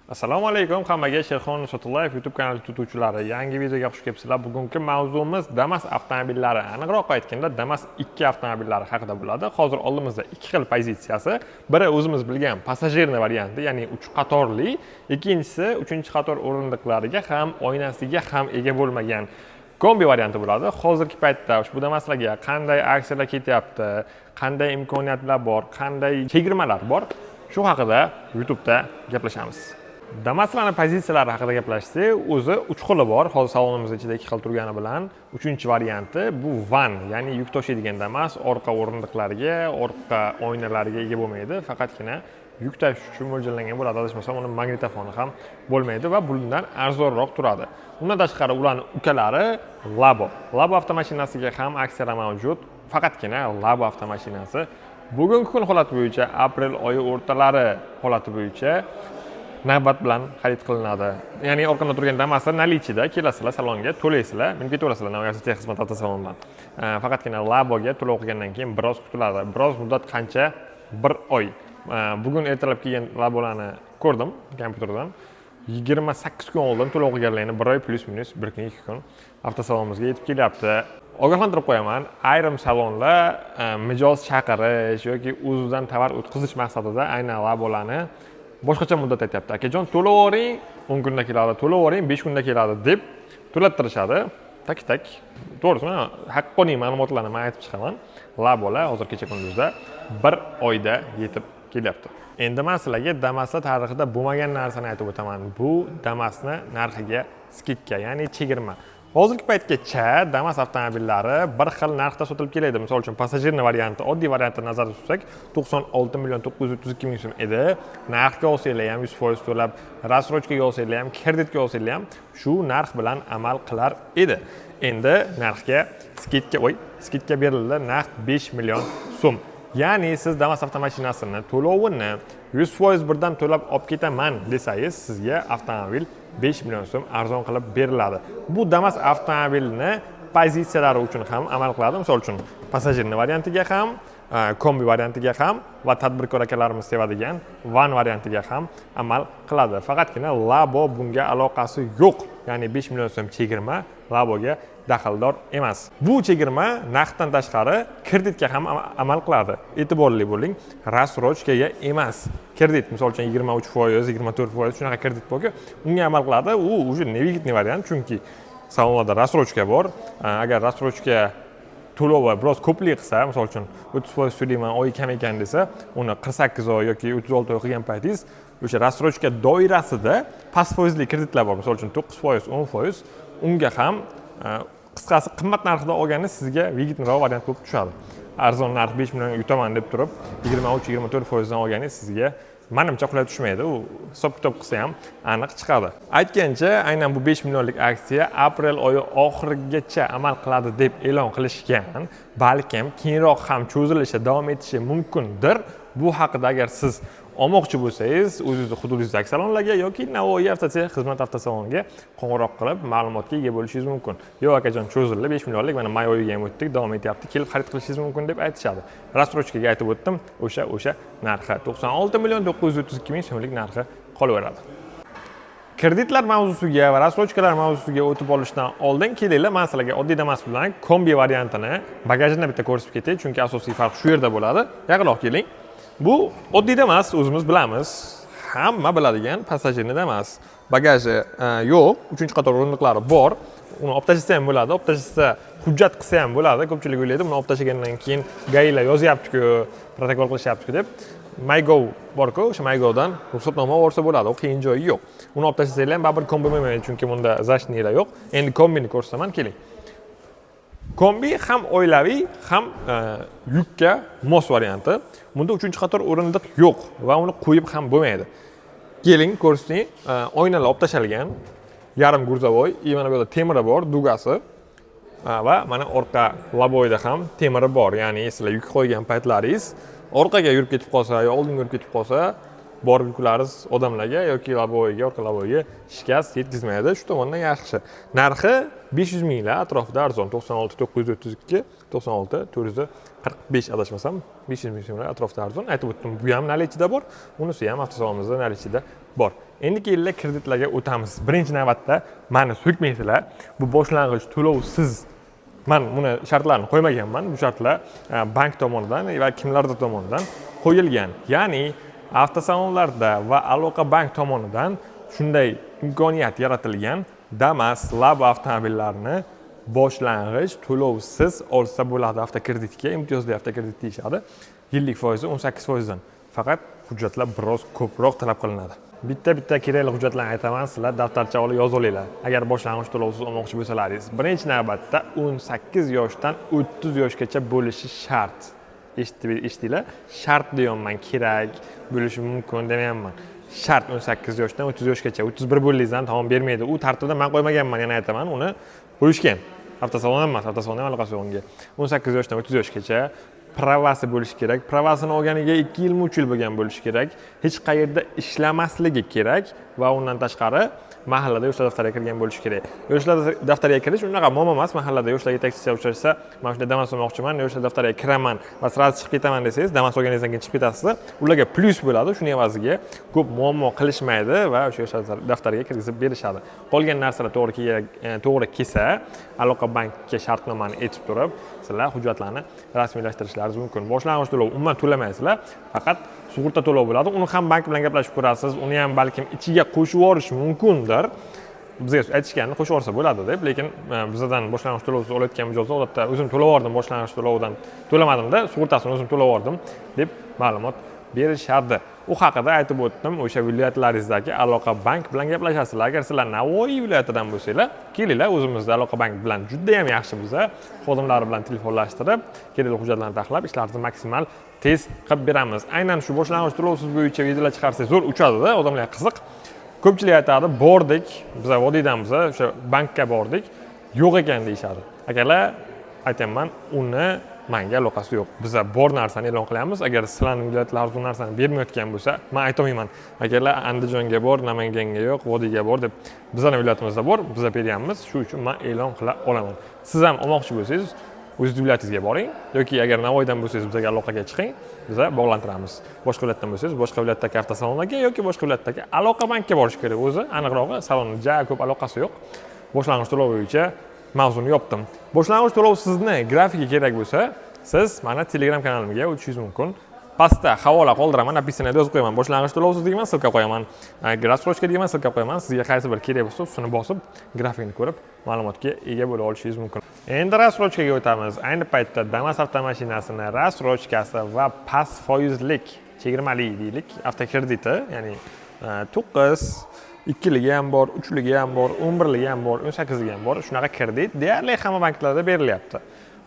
Assalomu alaykum hammaga. Sherxon Sotullayev YouTube kanali tutuvchilari. Yangi videoga xush kelibsizlar. Bugungi mavzuimiz Damas avtomobillari. Aniqroq aytganda Damas 2 avtomobillari haqida bo'ladi. Hozir oldimizda ikki xil pozitsiyasi. Biri o'zimiz bilgan passajirniy varianti, ya'ni 3 qatorli, ikkinchisi 3-qator o'rindiqlariga ham, oynasiga ham ega bo'lmagan kombi varianti bo'ladi. Hozirgi paytda ushbu Damaslarga qanday aksiyalar ketyapti, qanday imkoniyatlar bor, qanday chegirmalar bor, shu haqida YouTube'da gaplashamiz. Damaslarning pozitsiyalari haqida gaplashsak, o'zi 3 xili bor. Hozir salonimiz ichida 2 xil turgani bilan, 3-varianti bu van, ya'ni yuk tashiydigan Damas, orqa o'rindiqlariga, orqa oynalariga ega bo'lmaydi, faqatgina yuk tashish uchun mo'ljallangan bo'ladi. Adashmasam, uni magnitofoni ham bo'lmaydi va bundan arzonroq turadi. Undan tashqari ularning ukalari Labo. Labo avtomashinasiga ham aksiyalar mavjud, faqatgina Labo avtomashinasi bugungi kun holati bo'yicha, aprel oyi o'rtalari holati bo'yicha navbat bilan xarid qilinadi. Ya'ni orqada turgan Damaslar nalichida kelasizlar salonga, to'laysizlar, minib ketaverasizlar Navoiy texxizmat avtosalonidan. Faqatgina Laboga to'lov qilgandan keyin biroz kutiladi. Biroz muddat qancha? 1 oy. Bugun ertalab kelgan Labolarni ko'rdim kompyuterdan. 28 kun oldin to'lov qilganlarni 1 oy plus minus 1 kun 2 kun avtosalonimizga yetib kelyapti. Ogohlantirib qo'yaman, ayrim salonlar mijoz chaqirish yoki o'zidan tovar o'tkazish maqsadida aynan Labolarni boshqacha muddat aytyapti. Akajon, to'lab oling, 10 kunda keladi, to'lab oling, 5 kunda keladi deb to'lattirishadi. Tak. To'g'risi, mana haqqoniy ma'lumotlarni men aytib chiqaman. Labolar hozir kecha kunduzda 1 oyda yetib kelyapti. Endi men sizlarga Damaslar tarixida bo'lmagan narsani aytib o'taman. Bu Damasning narxiga skidka, ya'ni chegirma. Hozirgi paytgacha Damas avtomobillari bir xil narxda sotilib keladi. Misol uchun passajirniy varianti, oddiy variantni nazarda tutsak, 96 million 932 ming so'm edi. Narxga olsanglar ham 100% to'lab, rassrochkaga olsanglar ham, kreditga olsanglar ham shu narx bilan amal qilar edi. Endi narxga skidka berildi, narx 5 million so'm. Ya'ni siz Damas avtomashinasini to'lovini 100% birdan to'lab olib ketaman desangiz, sizga avtomobil 5 million so'm arzon qilib beriladi. Bu Damas avtomobilini pozitsiyalari uchun ham amal qiladi. Misol uchun passajirniy variantiga ham, kombi variantiga ham va tadbirkor akalarimiz sevadigan van variantiga ham amal qiladi. Faqatgina Labo bunga aloqasi yo'q. Ya'ni 5 million so'm chegirma Laboga daxldor emas. Bu chegirma narxdan tashqari kreditga ham amal qiladi. E'tiborli bo'ling, rassrochkaga emas. Kredit, misol uchun 23%, 24% shunaqa kredit borki, unga amal qiladi. U уже nevigitniy variant, chunki salonlarda rassrochka bor. Agar rassrochka to'lovi biroz ko'plik qilsa, misol uchun 30% to'layman, oyi kam ekan desa, uni 48 oy yoki 36 oy qilgan paytingiz o'sha rassrochka doirasida past foizli kreditlar bor. Misol uchun 9%, 10%, unga ham qisqasi qimmat narxda olganda sizga vigitniroq variant bo'lib tushadi. Arzon narx 5 million yutaman deb turib 23-24% dan olganingiz sizga menimcha qulay tushmaydi. U hisob-kitob qilsa ham aniq chiqadi. Aytgancha, aynan bu 5 millionlik aksiya aprel oyi oxirigacha amal qiladi deb e'lon qilishgan. Balkim keyinroq ham cho'zilishi davom etishi mumkindir. Bu haqida agar siz olmoqchi bo'lsangiz, o'zingizni hududingizdagi salonlarga yoki Navoiy xizmat avtosaloniga qo'ng'iroq qilib ma'lumotga ega bo'lishingiz mumkin. Yo'q akajon, cho'zildi 5 millionlik, mana may oyiga ham o'tdik, davom etyapti, kelib xarid qilishingiz mumkin deb aytishadi. Rassrochkaga aytib o'tdim, o'sha narxi 96 million 932 ming so'mlik narxi qolaveradi. Kreditlar mavzusiga va rassrochkalar mavzusiga o'tib olishdan oldin kelinglar, men sizlarga oddiy Damas bilan kombi variantini bagajini bitta ko'rsatib ketay, chunki asosiy farq shu yerda bo'ladi. Yaqinroq keling. Bu oddiy Damas, o'zimiz bilamiz. Hamma biladigan passajirniy Damas. Bagaji yo'q, 3-qator o'rindiqlari bor. Uni olib tashlasa ham bo'ladi, olib tashlasa hujjat qilsa ham bo'ladi. Ko'pchilik o'ylaydi, uni olib tashlagandan keyin gailar yozyapti-ku, protokol qilishyapti-ku deb. MyGo bor-ku, o'sha MyGodan ruxsatnoma olsa bo'ladi, u qiyin joyi yo'q. Uni olib tashlasanglar ham baribir kombi bo'lmaydi, chunki bunda zashnilar yo'q. Endi kombini ko'rsataman, keling. Kombi ham oilaviy, ham yukka mos varianti. Bunda 3-qator o'rindiq yo'q va uni qo'yib ham bo'lmaydi. Keling, ko'rsating, oynalar olib tashalgan, yarim gurzavoy, mana bu yerda temiri bor, dugasi va mana orqa laboyda ham temiri bor. Ya'ni sizlar yuk qo'ygan paytlaringiz orqaga yurib ketib qolsa yo oldinga yurib ketib qolsa, borib yuklaringiz odamlarga yoki laboyga, orqa laboyga shikast yetkazmaydi. Shu tomondan yaxshi. Narxi 500 minglar atrofida arzon, 96 932, 96 445 adashmasam, 500 ming so'mlar atrofida arzon. Aytib o'tdim, bu ham nalichida bor, unisi ham avtosalonimizda nalichida bor. Endi kelinglar kreditlarga o'tamiz. Birinchi navbatda meni so'kmaysizlar. Bu boshlang'ich to'lovsiz. Men buni shartlarini qo'ymaganman. Bu shartlar bank tomonidan va kimlardir tomonidan qo'yilgan. Ya'ni avtosalonlarda va aloqa bank tomonidan shunday imkoniyat yaratilgan. Damas, Labo avtomobillarini boshlang'ich to'lovsiz olsa bo'ladi avtokreditga, imtiyozli avtokredit deyishadi. Yillik foizi 18%. Faqat hujjatlar biroz ko'proq talab qilinadi. Bitta kerakli hujjatlarni aytaman, sizlar daftarcha olib yozib olinglar. Agar boshlang'ich to'lovsiz olmoqchi bo'lsalaringiz, birinchi navbatda 18 yoshdan 30 yoshgacha bo'lishi shart. Eshitdinglar? Shart deyapman, kerak, bo'lishi mumkin demayapman. Shart 18 yoshdan 30 yoshgacha. 31 bo'lganingizdan tamom bermaydi. U tartibda men qo'ymaganman, yana aytaman, uni qo'yishgan. Avtosalon emas, avtosalon ham aloqasi yo'q unga. 18 yoshdan 30 yoshgacha pravasi bo'lishi kerak. Pravasini olganiga 2 yil, 3 yil bo'lgan bo'lishi kerak. Hech qayerda ishlamasligi kerak va undan tashqari mahallada yoshlar daftariga kirgan bo'lishi kerak. Yoshlar daftariga kirish unaqa muammo emas. Mahallada yoshlar yetakchisi uchrashsa, "Men shunday Damas olmoqchiman, yoshlar daftariga kiraman va sразу chiqib ketaman" desangiz, Damas olganingizdan keyin chiqib ketasiz. Ularga plyus bo'ladi. Shuning evaziga ko'p muammo qilishmaydi va o'sha yoshlar daftariga kirgizib berishadi. Qolgan narsalar to'g'ri kelsa, aloqa bankka shartnomani aytib turib, sizlar hujjatlarni rasmiylashtirishlaringiz mumkin. Boshlang'ich to'lov umuman to'lamaysizlar, faqat sug'urta to'lov bo'ladi. Uni ham bank bilan gaplashib ko'rasiz. Uni ham balkim ichiga qo'shib yuborish mumkindir. Bizga aytishganda qo'shib yuborsa bo'ladi deb, lekin bizdan boshlang'ich to'lovsiz olayotgan mijozda odatda o'zim to'lab yubordim, boshlang'ich to'lovdan to'lamadim-da, sug'urtasini o'zim to'lab yubordim deb ma'lumot berishadi. U haqida aytib o'tdim. O'sha viloyatlaringizdagi aloqa bank bilan gaplashasizlar. Agar sizlar Navoiy viloyatidan bo'lsanglar, kelinglar, o'zimizda aloqa bank bilan juda ham yaxshi biza xodimlari bilan telefonlashtirib, kerakli hujjatlarni taxlab, ishlarimizni maksimal tez qilib beramiz. Aynan shu boshlang'ich to'lovsiz bo'yicha videolar chiqarsak zo'r uchadi-da, odamlar qiziq. Ko'pchilik aytadi, bordik, biz vodiydan biz o'sha bankka bordik, yo'q ekan deyshadi. Akalar, aytaman, uni menga aloqasi yo'q. Biz bor narsani e'lon qilamiz. Agar sizlarning viloyatlaringiz bu narsani bermayotgan bo'lsa, men aytolmayman. Agarlar Andijonga bor, Namanganga yo'q, Vodiyga bor deb bizning viloyatimizda bor, biz beryapmiz. Shu uchun men e'lon qila olaman. Siz ham olmoqchi bo'lsangiz, o'zingiz viloyatingizga boring yoki agar Navoiydan bo'lsangiz bizga aloqaga chiqing, biz bog'lantiramiz. Boshqa viloyatdan bo'lsangiz, boshqa viloyatdagi avtosalonlarga yoki boshqa viloyatdagi aloqa bankka borish kerak. O'zi aniqrog'i salonning ja ko'p aloqasi yo'q. Boshlang'ich to'lov bo'yicha mavzuni yopdim. Boshlang'ich to'lov sizni grafiki kerak bo'lsa, siz mana Telegram kanalimga o'tishingiz mumkin. Pastda havola qoldiraman, napisani yozib qo'yaman. Boshlang'ich to'lovsiz deyman, silka qo'yaman. Rassrochka deyman, silka qo'yaman. Sizga qaysi bir kerak bo'lsa, shuni bosib, grafikni ko'rib, ma'lumotga ega bo'la olishingiz mumkin. Endi rassrochkaga o'tamiz. Ayni paytda Damas avtomashinasini rassrochkasi va past foizlik, chegirmali deylik, avtokrediti, ya'ni 9 2ligi ham bor, 3ligi ham bor, 11ligi ham bor, 18ligi ham bor. Shunaqa kredit deyarli hamma banklarda berilyapti.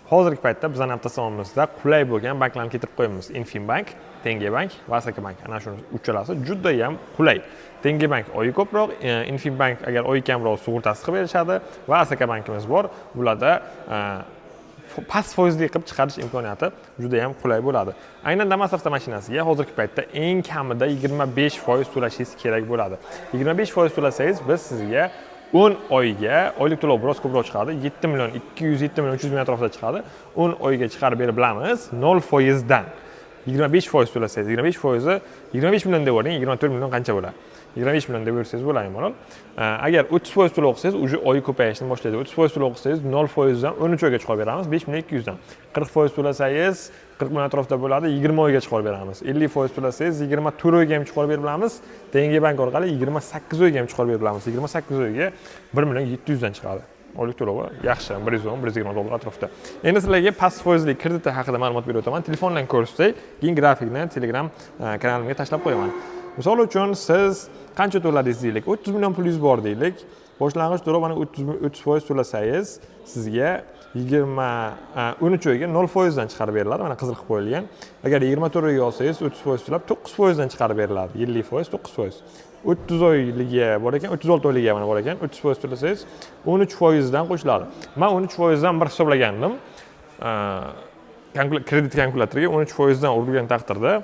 Hozirgi paytda bizning avtosalonimizda qulay bo'lgan banklarni keltirib qo'yamiz. Infinbank, Tengebank va Asakabank. Ana shu uchalasi juda ham qulay. Tengebank oyi ko'proq, Infinbank agar oyi kamroq sug'urtasi qilib berishadi va Asakabankimiz bor. Bularda past foizli qilib chiqarish imkoniyati juda ham qulay bo'ladi. Aynan Damas avtomashinasiga hozirgi paytda eng kamida 25% to'lashingiz kerak bo'ladi. 25% to'lasangiz biz sizga 10 oyga oylik to'lov biroz ko'proq chiqadi. 7 million 207 million 300 ming atrofida chiqadi. 10 oyga chiqarib berib bilamiz 0% dan. 25% to'lasangiz, 25% 25 million deb o'ring, 24 million qancha bo'ladi? 25 million deb yursangiz bo'ladi, malol. Agar 30% to'lov qilsangiz, uje oy ko'payishni boshlaydi. 30% to'lov qilsangiz 0% dan 13 oyga chiqarib beramiz, 5 million 200 dan. 40% to'lasangiz 40 million atrofida bo'ladi, 20 oyga chiqarib beramiz. 50% to'lasangiz 24 oyga ham chiqarib berib bilamiz. Tengebank orqali 28 oyga ham chiqarib berib bilamiz. 28 oyga 1 million 700 dan chiqadi. Oylik to'lovi yaxshi, 110-120 dollar atrofida. Endi sizlarga past foizli krediti haqida ma'lumot berib o'taman. Telefondan ko'rsak, keyin grafikni Telegram kanalimga tashlab qo'yaman. Misol uchun siz qancha to'ladingiz deylik, 30 million pulingiz bor deylik. Boshlang'ich to'lov mana 30% to'lasangiz, sizga 13 oyga 0% dan chiqarib beriladi. Mana qizil qilib qo'yilgan. Agar 24 oyga olsangiz, 30% to'lab 9% dan chiqarib beriladi. 50%, 9%. 30 oyligiga bor ekan, 36 oyligiga mana bor ekan, 30% to'lasangiz 13% dan qo'shiladi. Men 13% dan bir hisoblagandim. Kredit kalkulyatoriga 13% dan urilgan taqdirda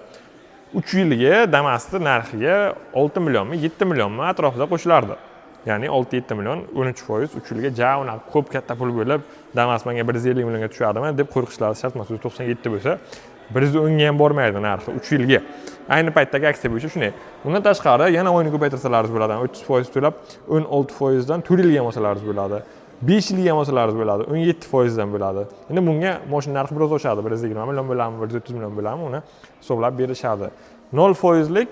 3 yilga Damasning narxiga 6 millionmi, 7 millionmi atrofida qo'shilardi. Ya'ni 6-7 million 13% 3 yilga ja uni ko'p katta pul bo'lib, Damas menga 150 millionga tushadimi deb qo'rqishlari shart emas. 97 bo'lsa, 110 ga ham bormaydi narxi 3 yilga. Ayni paytdagi aksiya bo'yicha shunday. Undan tashqari yana oyni ko'paytirsalaringiz bo'ladi. 30% to'lab 16% dan 4 yilga olsalaringiz bo'ladi. 5 yilga olsalaringiz bo'ladi. 17% dan bo'ladi. Endi bunga mashina narxi biroz oshadi. 120 million bo'ladimi, 130 million bo'ladimi, uni hisoblab berishadi. 0%lik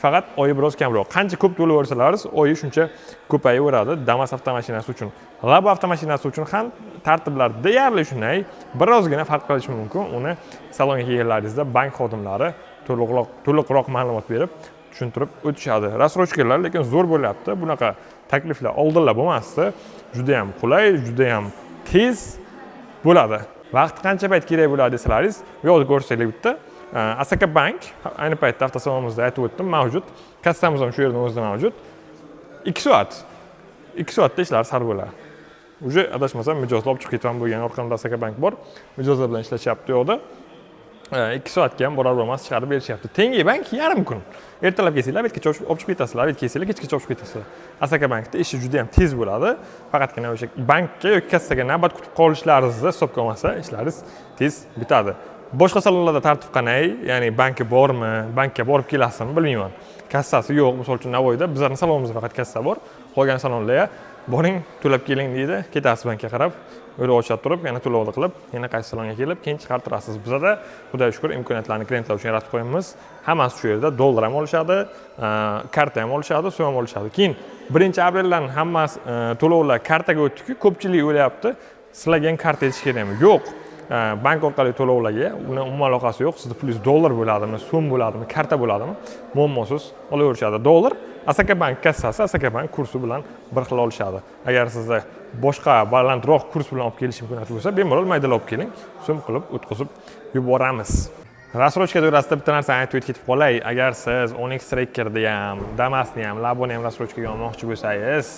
faqat oyi biroz kamroq. Qancha ko'p to'layversalaringiz, oyi shuncha ko'payaveradi. Damas avtomashinasi uchun. Labo avtomashinasi uchun ham tartiblar deyarli shunday. Birozgina farq qilishi mumkin. Uni salonga kelganlaringizda bank xodimlari to'liqroq ma'lumot berib, tushuntirib o'tishadi. Рассрочкаlar lekin zo'r bo'lyapti. Bunaqa takliflar oldinlar bo'lmasdi. Juda ham qulay, juda ham tez bo'ladi. Vaqt qancha payt kerak bo'ladi desalaringiz, yozib ko'rsanglar bitta. Asaka Bank ayni paytda avtosalonimizda aytib o'tdim, mavjud. Kassamiz ham shu yerda o'zida mavjud. 2 soat. 2 soatda ishlar sar bo'ladi. Uje adashmasam mijozlar olib chiqib ketaman bo'lgan orqamda Asaka Bank bor. Mijozlar bilan ishlashyapti yo'qda. 2 soatga ham borar-bormas chiqarib berishyapti. Tengi bank yarim kun. Ertalab kelsanglar, betgacha olib chiqib ketasizlar, bet kelsanglar, kechgacha olib chiqib ketasizlar. Asaka Bankda ishi juda ham tez bo'ladi. Faqatgina o'sha bankka yoki kassaga navbat kutib qolishlaringizni hisobga olmasa, ishlaringiz tez bitadi. Boshqa salonlarda tartib qanday? Ya'ni banki bormi, bankka borib kelasizmi, bilmayman. Kassasi yo'q, misol uchun Navoiyda bizning salonimizda faqat kassa bor. Qolgan salonlarga boring, to'lab keling deydi, ketasiz bankka qarab, o'ylab ochib turib, yana to'lovni qilib, yana qaysi salonga kelib, keyin chiqartirasiz. Bizda Xudoga shukr imkoniyatlarni klientlar uchun yaratib qo'yamiz. Hammasi shu yerda dollar ham olishadi, karta ham olishadi, so'm ham olishadi. Keyin 1-apreldan hammasi to'lovlar kartaga o'tdi-ku, ko'pchilik o'ylayapti, sizlarga ham karta etish kerakmi? Yo'q. Bank orqali to'lovlarga uni umuman aloqasi yo'q. Sizda pulingizz dollar bo'ladimi, so'm bo'ladimi, karta bo'ladimi, muammosiz olaverishadi. Dollar Asaka Bank kassasi Asaka Bank kursi bilan bir xil olishadi. Agar sizda boshqa balandroq kurs bilan olib kelish imkoniyati bo'lsa, bemalol maydalab olib keling, so'm qilib o'tkazib yuboramiz. Rassrochka doirasida bitta narsani aytib ketib qolay. Agar siz Onyx Tracker'ni ham, Damas'ni ham, Laboni ham rassrochkaga olmoqchi bo'lsangiz,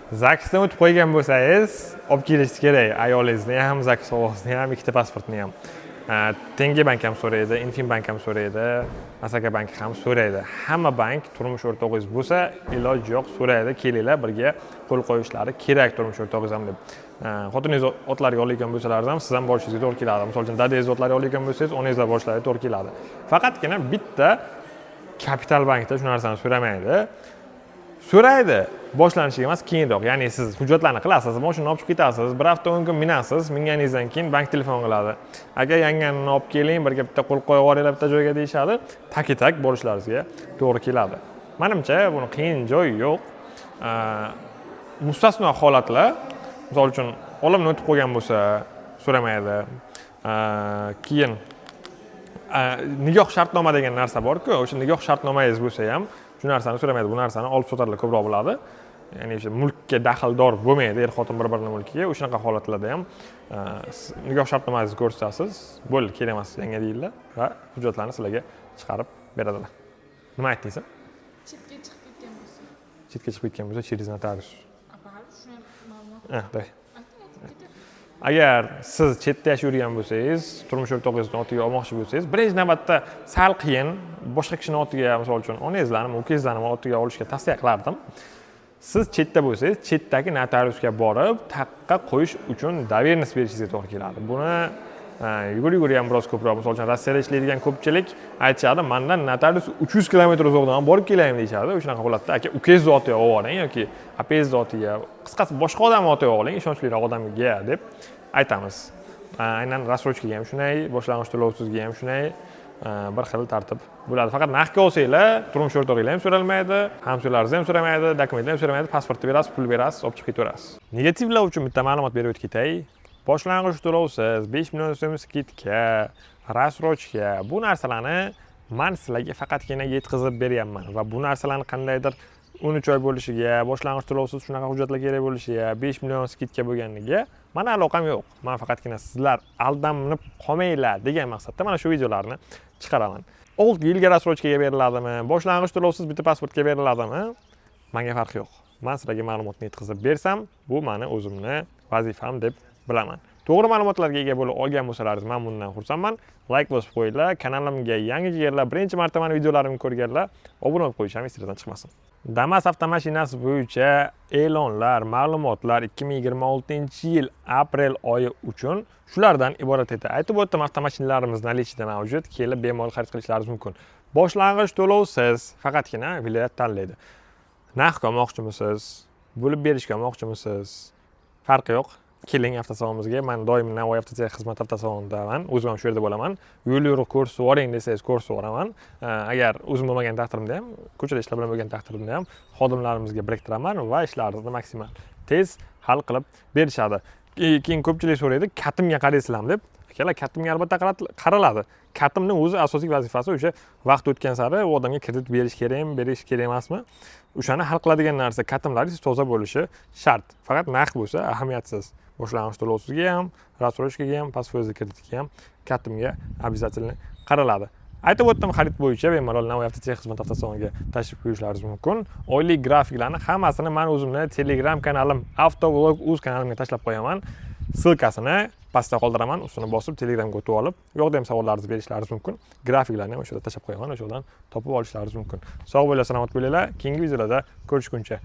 Zaksdan o'tib qo'ygan bo'lsangiz, olib kelishingiz kerak. Ayolingizni ham, Zaks o'g'lingizni ham, ikkita pasportni ham. Tengi bank ham so'raydi, Infin bank ham so'raydi, Asaka bank ham so'raydi. Hamma bank turmush o'rtog'ingiz bo'lsa, iloji yo'q so'raydi, kelinglar birga qo'l qo'yishlari kerak turmush o'rtog'ingiz ham deb. Xotiningiz otlariga olgan bo'lsalaringiz ham siz ham borishingizga to'g'ri keladi. Misol uchun dadangiz otlariga olgan bo'lsangiz, onangizlar borishlariga to'g'ri keladi. Faqatgina bitta Kapital bankda shu narsani so'ramaydi. So'raydi, boshlanishiga emas, keyinroq. Ya'ni siz hujjatlarni qilasiz, mashinani olib chiqib ketasiz, bir hafta 10 kun minasiz, minganingizdan keyin bank telefon qiladi. Aka, yangani olib keling, birga bitta qo'l qo'yib yuboringlar bitta joyga deyishadi. Tak-tak borishlaringizga to'g'ri keladi. Menimcha, buni qiyin joyi yo'q. Mustasno holatlar, misol uchun, olimni o'tib qo'ygan bo'lsa, so'ramaydi. Keyin nigoh shartnoma degan narsa bor-ku, o'sha nigoh shartnomangiz bo'lsa ham shu narsani so'ramaydi. Bu narsani olib sotarlar ko'proq bo'ladi. Ya'ni o'sha mulkka daxldor bo'lmaydi, er-xotin bir-birining mulkiga. O'shanaqa holatlarda ham nigoh shartnomangizni ko'rsatasiz, bo'ldi, kerak emas, yanga deydilar va hujjatlarni sizlarga chiqarib beradilar. Nima aytdingiz? Chetga chiqib ketgan bo'lsa. Chetga chiqib ketgan bo'lsa, через notarius. Bari shuni ma'lumot. Day. Agar siz chetda yashayotgan bo'lsangiz, turmush o'rtog'ingizning otiga olmoqchi bo'lsangiz, birinchi navbatda sal qiyin, boshqa kishining otiga, misol uchun, onangizlarni, ukangizlarni otiga olishga tavsiya qilardim. Siz chetda bo'lsangiz, chetdagi notariusga borib, taqqa qo'yish uchun доверенность berishingizga to'g'ri keladi. Buni yugur-yugur ham biroz ko'proq, misol uchun Rossiyada ishlaydigan ko'pchilik aytishadi, mendan notarius 300 kilometr uzoqdan borib kelaymi deyishadi. O'shanaqa holatda aka ukangizni otiga olib oling yoki opangizni otiga, qisqasi boshqa odamning otiga oling, ishonchliroq odamga deb aytamiz. Aynan rassrochkaga ham shunday, boshlang'ich to'lovsizga ham shunday bir xil tartib bo'ladi. Faqat naqdga olsanglar, turmush o'rtog'inglar ham so'ralmaydi, hamso'laringiz ham so'ramaydi, dokumentlar ham so'ramaydi, pasportni berasiz, pul berasiz, olib chiqib ketaverasiz. Negativlar uchun bitta ma'lumot berib o'tib ketay. Boshlang'ich to'lovsiz, 5 million so'm skitka, rassrochka, bu narsalarni men sizlarga faqatgina yetkazib beryapman va bu narsalarni qandaydir 13 oy bo'lishiga, boshlang'ich to'lovsiz shunaqa hujjatlar kerak bo'lishiga, 5 million skitka bo'lganligiga meni aloqam yo'q. Men faqatgina sizlar aldanib qolmanglar degan maqsadda mana shu videolarni chiqaraman. 6 yilga rassrochkaga beriladimi, boshlang'ich to'lovsiz bitta pasportga beriladimi? Menga farqi yo'q. Men sizlarga ma'lumotni yetkazib bersam, bu meni o'zimni vazifam deb bilaman. To'g'ri ma'lumotlarga ega bo'lib olgan bo'lsalaringiz, men bundan xursandman. Like bosib qo'yinglar, kanalimga yangi kelganlar, birinchi marta meni videolarimni ko'rganlar, obuna bo'lib qo'yish ham esingizdan chiqmasin. Damas avtomashinasi bo'yicha e'lonlar, ma'lumotlar 2026-yil aprel oyi uchun shulardan iborat edi. Aytib o'tdim, avtomashinalarimiz наличиеda mavjud, kelib bemalol xarid qilishlaringiz mumkin. Boshlang'ich to'lovsiz, faqatgina viloyat tanlaydi. Narxga olmoqchimisiz, bo'lib berishga olmoqchimisiz? Farqi yo'q. Keling avtosalonimizga. Men doim Navoiy avtotexnika xizmat avtosalonidaman. O'zim ham shu yerda bo'laman. Yo'l-yo'riq ko'rsatib yuboring desangiz ko'rsatib yuboraman. Agar o'zim bo'lmagan taqdirimda ham, ko'chada ishlar bilan bo'lgan taqdirimda ham xodimlarimizga biriktiraman va ishlarimizni maksimal tez hal qilib berishadi. Keyin ko'pchilik so'raydi, katimga qaraysizlarmi deb. Akalar, katimga albatta qaraladi. Katimning o'zi asosiy vazifasi o'sha vaqt o'tgan sari u odamga kredit berish kerakmi, berish kerak emasmi? O'shani hal qiladigan narsa katimlaringiz toza bo'lishi shart. Faqat narx bo'lsa ahamiyatsiz. Boshlang'ich to'lovsizga ham, рассрочкаga ham, past kreditga ham katimga обязательно qaraladi. Aytib o'tdim, xarid bo'yicha bemalol Navoiy avtotexnika xizmat avtosaloniga tashrif buyurishlaringiz mumkin. Oylik grafiklarni hammasini men o'zimning Telegram kanalim Avtovlog.uz kanalimga tashlab qo'yaman. Silkasini pastda qoldiraman, ustini bosib Telegramga o'tib olib, yo'qda ham savollaringizni berishlaringiz mumkin. Grafiklarni ham o'sha yerda tashlab qo'yaman, o'sha yerdan topib olishlaringiz mumkin. Sog' bo'linglar, salomat bo'linglar. Keyingi videolarda ko'rishguncha